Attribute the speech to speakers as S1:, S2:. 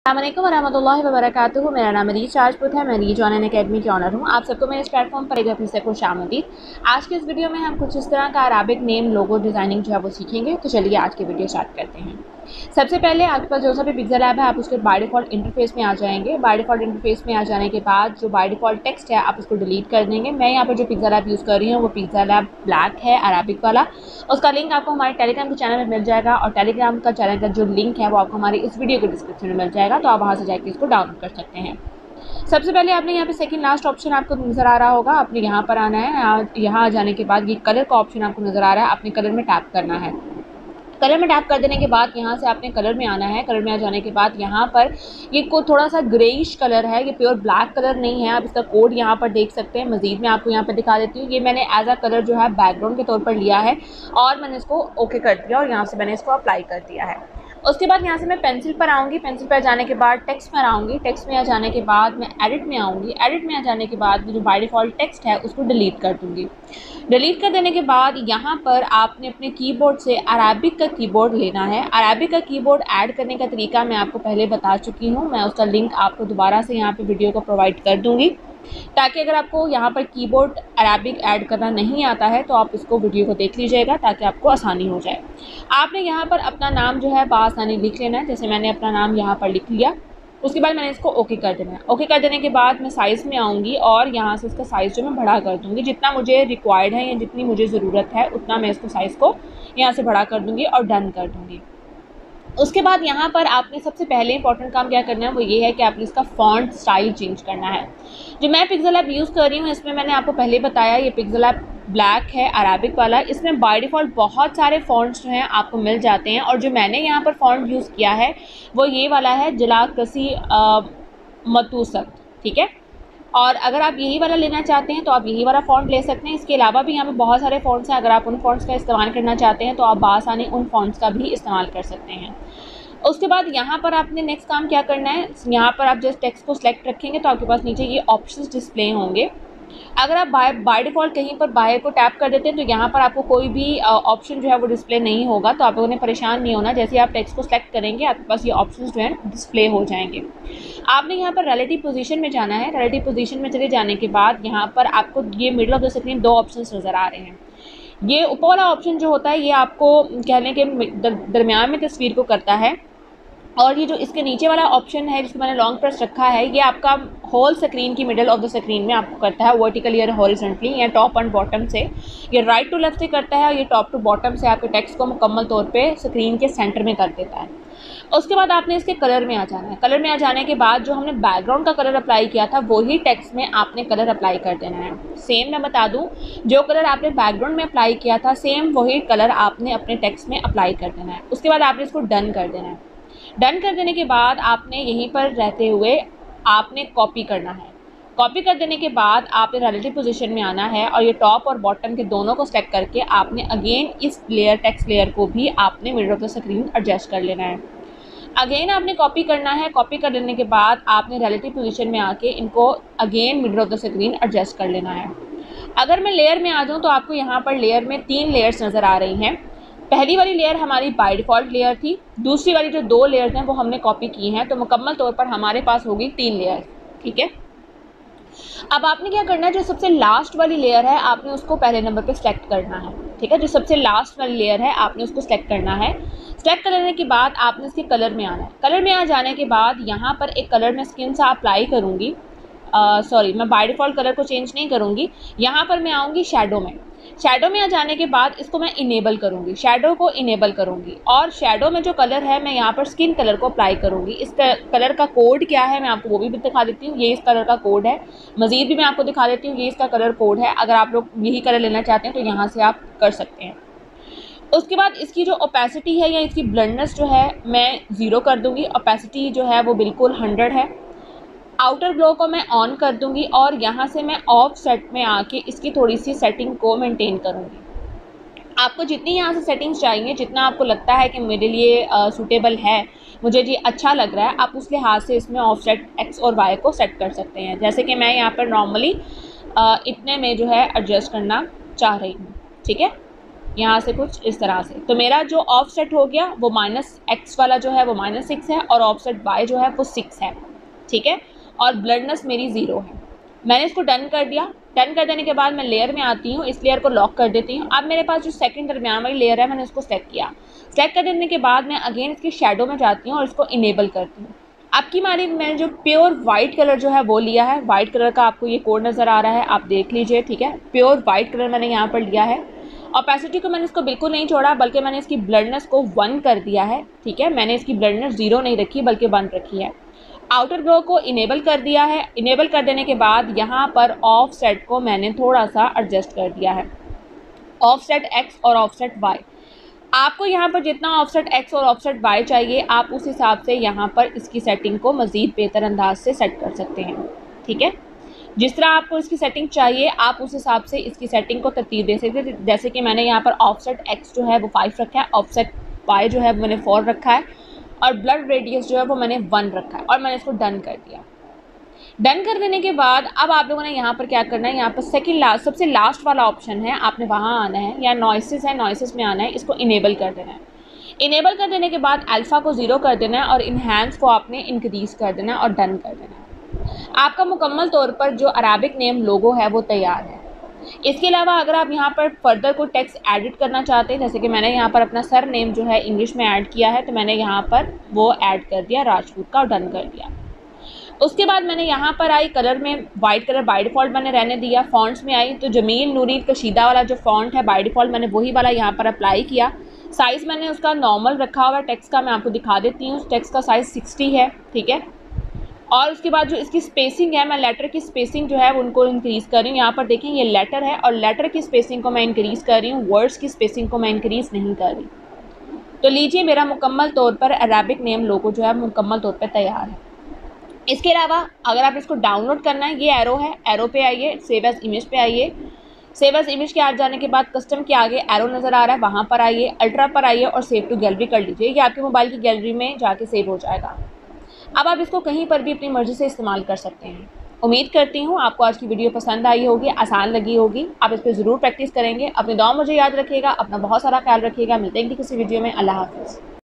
S1: अस्सलामुअलैकुम वरहमतुल्लाहि वबरकातुहू। मेरा नाम रीच राजपूत है। मैं रीच ऑनलाइन अकेडमी की ऑनर हूँ। आप सबको मेरे इस प्लेटफॉर्म पर एक अपने से खुशामदीद। आज के इस वीडियो में हम कुछ इस तरह का अराबिक नेम लोगो डिज़ाइनिंग जो है वो सीखेंगे। तो चलिए आज की वीडियो स्टार्ट करते हैं। सबसे पहले आपके पास जो सा भी पिक्सेल ऐप है आप उसके बाय डिफ़ॉल्ट इंटरफेस में आ जाएंगे। बाय डिफ़ॉल्ट इंटरफेस में आ जाने के बाद जो बाय डिफ़ॉल्ट टेक्स्ट है आप उसको डिलीट कर देंगे। मैं यहाँ पर जो पिक्सेल ऐप यूज़ कर रही हूँ वो पिक्सेल ऐप ब्लैक है अराबिक वाला। उसका लिंक आपको हमारे टेलीग्राम के चैनल में मिल जाएगा और टेलीग्राम का चैनल का जो लिंक है वो आपको हमारी इस वीडियो के डिस्क्रिप्शन में मिल जाएगा, तो आप वहाँ से जाकर इसको डाउनलोड कर सकते हैं। सबसे पहले आपने यहाँ पे सेकंड लास्ट ऑप्शन आपको नज़र आ रहा होगा, आपने यहाँ पर आना है। यहाँ आ जाने के बाद ये कलर का ऑप्शन आपको नज़र आ रहा है, आपने कलर में टैप करना है। कलर में टैप कर देने के बाद यहाँ से आपने कलर में आना है। कलर में आ जाने के बाद यहाँ पर ये को थोड़ा सा ग्रेइश कलर है, ये प्योर ब्लैक कलर नहीं है। आप इसका कोड यहाँ पर देख सकते हैं। मज़ीद मैं आपको यहाँ पर दिखा देती हूँ। ये मैंने एज अ कलर जो है बैकग्राउंड के तौर पर लिया है और मैंने इसको ओके कर दिया और यहाँ से मैंने इसको अप्लाई कर दिया है। उसके बाद यहाँ से मैं पेंसिल पर आऊँगी। पेंसिल पर जाने के बाद टेक्स्ट पर आऊँगी। टेक्स्ट में आ जाने के बाद मैं एडिट में आऊँगी। एडिट में आ जाने के बाद जो बाय डिफ़ॉल्ट टेक्स्ट है उसको डिलीट कर दूँगी। डिलीट कर देने के बाद यहाँ पर आपने अपने कीबोर्ड से अराबिक का कीबोर्ड लेना है। अराबिक का कीबोर्ड ऐड करने का तरीका मैं आपको पहले बता चुकी हूँ। मैं उसका लिंक आपको दोबारा से यहाँ पे वीडियो को प्रोवाइड कर दूँगी, ताकि अगर आपको यहाँ पर कीबोर्ड अराबिक ऐड करना नहीं आता है तो आप इसको वीडियो को देख लीजिएगा ताकि आपको आसानी हो जाए। आपने यहाँ पर अपना नाम जो है बआसानी लिख लेना है। जैसे मैंने अपना नाम यहाँ पर लिख लिया। उसके बाद मैंने इसको ओके कर देना है। ओके कर देने के बाद मैं साइज़ में आऊँगी और यहाँ से इसका साइज़ जो मैं बड़ा कर दूँगी। जितना मुझे रिक्वायर्ड है या जितनी मुझे ज़रूरत है उतना मैं इसको साइज़ को यहाँ से बड़ा कर दूँगी और डन कर दूँगी। उसके बाद यहाँ पर आपने सबसे पहले इंपॉर्टेंट काम क्या करना है वो ये है कि आपने इसका फ़ॉन्ट स्टाइल चेंज करना है। जो मैं पिक्सेल ऐप यूज़ कर रही हूँ इसमें मैंने आपको पहले बताया ये पिक्सेल ऐप ब्लैक है अराबिक वाला। इसमें बाय डिफ़ॉल्ट बहुत सारे फ़ॉन्ट्स जो हैं आपको मिल जाते हैं और जो मैंने यहाँ पर फ़ॉन्ट यूज़ किया है वो ये वाला है जलाकसी मतूसत, ठीक है। और अगर आप यही वाला लेना चाहते हैं तो आप यही वाला फ़ॉन्ट ले सकते हैं। इसके अलावा भी यहाँ पे बहुत सारे फ़ॉन्ट्स हैं। अगर आप उन फ़ॉन्ट्स का इस्तेमाल करना चाहते हैं तो आप बआसानी उन फ़ॉन्ट्स का भी इस्तेमाल कर सकते हैं। उसके बाद यहाँ पर आपने नेक्स्ट काम क्या करना है, यहाँ पर आप जस्ट टेक्स्ट को सिलेक्ट रखेंगे तो आपके पास नीचे ये ऑप्शंस डिस्प्ले होंगे। अगर आप बाय डिफ़ॉल्ट कहीं पर बाय को टैप कर देते हैं तो यहाँ पर आपको कोई भी ऑप्शन जो है वो डिस्प्ले नहीं होगा, तो आप लोगों ने परेशान नहीं होना। जैसे आप टेक्स्ट को सिलेक्ट करेंगे आपके पास ये ऑप्शंस जो हैं डिस्प्ले हो जाएंगे। आपने यहाँ पर रिलेटिव पोजीशन में जाना है। रिलेटिव पोजीशन में चले जाने के बाद यहाँ पर आपको ये मिडल ऑफ द स्क्रीन दो ऑप्शंस नज़र आ रहे हैं। ये ऊपर वाला ऑप्शन जो होता है ये आपको कहने के दरमियान में तस्वीर को करता है और ये जो इसके नीचे वाला ऑप्शन है जिसको मैंने लॉन्ग प्रेस रखा है ये आपका होल स्क्रीन की मिडल ऑफ द स्क्रीन में आपको करता है वर्टिकली या हॉरिजॉन्टली या टॉप एंड बॉटम से। ये राइट टू लेफ्ट से करता है और ये टॉप टू बॉटम से आपके टेक्स्ट को मुकम्मल तौर पे स्क्रीन के सेंटर में कर देता है। उसके बाद आपने इसके कलर में आ जाना है। कलर में आ जाने के बाद जो हमने बैकग्राउंड का कलर अप्लाई किया था वही टेक्स्ट में आपने कलर अप्लाई कर देना है। सेम मैं बता दूं, जो कलर आपने बैकग्राउंड में अप्लाई किया था सेम वही कलर आपने अपने टेक्स्ट में अप्लाई कर देना है। उसके बाद आपने इसको डन कर देना है। डन कर देने के बाद आपने यहीं पर रहते हुए आपने कॉपी करना है। कॉपी कर देने के बाद आपने रिलेटिव पोजीशन में आना है और ये टॉप और बॉटम के दोनों को सेलेक्ट करके आपने अगेन इस लेयर टेक्स्ट लेयर को भी आपने middle of the screen adjust कर लेना है। अगेन आपने कॉपी करना है। कॉपी कर लेने के बाद आपने रिलेटिव पोजीशन में आके इनको again middle of the screen adjust कर लेना है। अगर मैं लेयर में आ जाऊँ तो आपको यहाँ पर लेयर में 3 लेयर्स नज़र आ रही हैं। पहली वाली लेयर हमारी बाय डिफ़ॉल्ट लेयर थी। दूसरी वाली जो 2 लेयर्स हैं वो हमने कॉपी की हैं, तो मुकम्मल तौर पर हमारे पास होगी 3 लेयर, ठीक है। अब आपने क्या करना है, जो सबसे लास्ट वाली लेयर है आपने उसको पहले नंबर पे सिलेक्ट करना है, ठीक है। जो सबसे लास्ट वाली लेयर है आपने उसको सिलेक्ट करना है। सिलेक्ट कर लेने के बाद आपने इसके कलर में आना है। कलर में आ जाने के बाद यहाँ पर एक कलर मैं स्किन सा अप्लाई करूँगी। मैं बाय डिफ़ॉल्ट कलर को चेंज नहीं करूँगी। यहाँ पर मैं आऊँगी शैडो में। शैडो में आ जाने के बाद इसको मैं इनेबल करूँगी, शैडो को इनेबल करूँगी और शैडो में जो कलर है मैं यहाँ पर स्किन कलर को अप्लाई करूँगी। इस कलर का कोड क्या है मैं आपको वो भी दिखा देती हूँ। ये इस कलर का कोड है। मज़ीद भी मैं आपको दिखा देती हूँ, ये इसका कलर कोड है। अगर आप लोग यही कलर लेना चाहते हैं तो यहाँ से आप कर सकते हैं। उसके बाद इसकी जो ओपेसिटी है या इसकी ब्लडनेस जो है मैं 0 कर दूँगी। ओपेसिटी जो है वो बिल्कुल 100 है। आउटर ग्लो को मैं ऑन कर दूंगी और यहाँ से मैं ऑफ सेट में आके इसकी थोड़ी सी सेटिंग को मेंटेन करूँगी। आपको जितनी यहाँ से सेटिंग्स चाहिए, जितना आपको लगता है कि मेरे लिए सूटेबल है, मुझे जी अच्छा लग रहा है, आप उस लिहाज से इसमें ऑफ सेट एक्स और वाई को सेट कर सकते हैं। जैसे कि मैं यहाँ पर नॉर्मली इतने में जो है एडजस्ट करना चाह रही हूँ, ठीक है। यहाँ से कुछ इस तरह से। तो मेरा जो ऑफसेट हो गया वो -x वाला जो है वो -6 है और ऑफसेट y जो है वो 6 है, ठीक है। और ब्लडनेस मेरी 0 है। मैंने इसको डन कर दिया। डन कर देने के बाद मैं लेयर में आती हूँ, इस लेयर को लॉक कर देती हूँ। अब मेरे पास जो सेकंड दरमियान वाली लेयर है मैंने उसको सेलेक्ट किया। सेलेक्ट कर देने के बाद मैं अगेन इसकी शेडो में जाती हूँ और इसको इनेबल करती हूँ। अब की बारी मैंने जो प्योर वाइट कलर जो है वो लिया है। वाइट कलर का आपको ये कोड नज़र आ रहा है, आप देख लीजिए, ठीक है। प्योर वाइट कलर मैंने यहाँ पर लिया है। ऑपेसिटी को मैंने इसको बिल्कुल नहीं छोड़ा, बल्कि मैंने इसकी ब्लडनेस को 1 कर दिया है, ठीक है। मैंने इसकी ब्लडनेस 0 नहीं रखी बल्कि 1 रखी है। आउटर ग्लो को इनेबल कर दिया है। इनेबल कर देने के बाद यहाँ पर ऑफसेट को मैंने थोड़ा सा एडजस्ट कर दिया है, ऑफसेट x और ऑफसेट y। आपको यहाँ पर जितना ऑफसेट x और ऑफसेट y चाहिए आप उस हिसाब से यहाँ पर इसकी सेटिंग को मज़ीद बेहतर अंदाज से सेट कर सकते हैं, ठीक है। जिस तरह आपको इसकी सेटिंग चाहिए आप उस हिसाब से इसकी सेटिंग को तरतीब दे सकते हैं। जैसे कि मैंने यहाँ पर ऑफसेट x जो है वो 5 रखा है, ऑफसेट y जो है वो मैंने 4 रखा है और ब्लड रेडियस जो है वो मैंने 1 रखा है और मैंने इसको डन कर दिया। डन कर देने के बाद अब आप लोगों ने यहाँ पर क्या करना है, यहाँ पर सेकंड लास्ट सबसे लास्ट वाला ऑप्शन है, आपने वहाँ आना है या नॉइसेस है, नॉइसेस में आना है, इसको इनेबल कर देना है। इनेबल कर देने के बाद अल्फ़ा को 0 कर देना है और इन्हांस को आपने इंक्रीज़ कर देना है और डन कर देना है। आपका मुकम्मल तौर पर जो अराबिक नेम लोगो है वो तैयार है। इसके अलावा अगर आप यहाँ पर फर्दर कोई टेक्स्ट एडिट करना चाहते हैं, जैसे कि मैंने यहाँ पर अपना सर नेम जो है इंग्लिश में ऐड किया है, तो मैंने यहाँ पर वो ऐड कर दिया राजपूत का और डन कर दिया। उसके बाद मैंने यहाँ पर आई कलर में वाइट कलर बाय डिफ़ॉल्ट मैंने रहने दिया। फॉन्ट्स में आई तो जमील नूरी कशीदा वाला जो फॉन्ट है बाय डिफ़ॉल्ट मैंने वही वाला यहाँ पर अप्लाई किया। साइज़ मैंने उसका नॉर्मल रखा हुआ है टेक्स्ट का, मैं आपको दिखा देती हूँ। टेक्स्ट का साइज़ 60 है, ठीक है। और उसके बाद जो इसकी स्पेसिंग है, मैं लेटर की स्पेसिंग जो है उनको इंक्रीज़ कर रही हूँ। यहाँ पर देखें ये लेटर है और लेटर की स्पेसिंग को मैं इंक्रीज़ कर रही हूँ, वर्ड्स की स्पेसिंग को मैं इंक्रीज़ नहीं कर रही। तो लीजिए मेरा मुकम्मल तौर पर अराबिक नेम लोगो जो है मुकम्मल तौर पर तैयार है। इसके अलावा अगर आप इसको डाउनलोड करना है, ये एरो है, एरो पे आइए, सेव एज इमेज पे आइए। सेव एज इमेज के आ जाने के बाद कस्टम के आगे एरो नज़र आ रहा है, वहाँ पर आइए, अल्ट्रा पर आइए और सेव टू गैलरी कर लीजिए। ये आपके मोबाइल की गैलरी में जाके सेव हो जाएगा। अब आप इसको कहीं पर भी अपनी मर्ज़ी से इस्तेमाल कर सकते हैं। उम्मीद करती हूँ आपको आज की वीडियो पसंद आई होगी, आसान लगी होगी। आप इस पर ज़रूर प्रैक्टिस करेंगे। अपनी दुआ मुझे याद रखिएगा, अपना बहुत सारा ख्याल रखिएगा। मिलते हैं किसी वीडियो में। अल्लाह हाफ़िज़।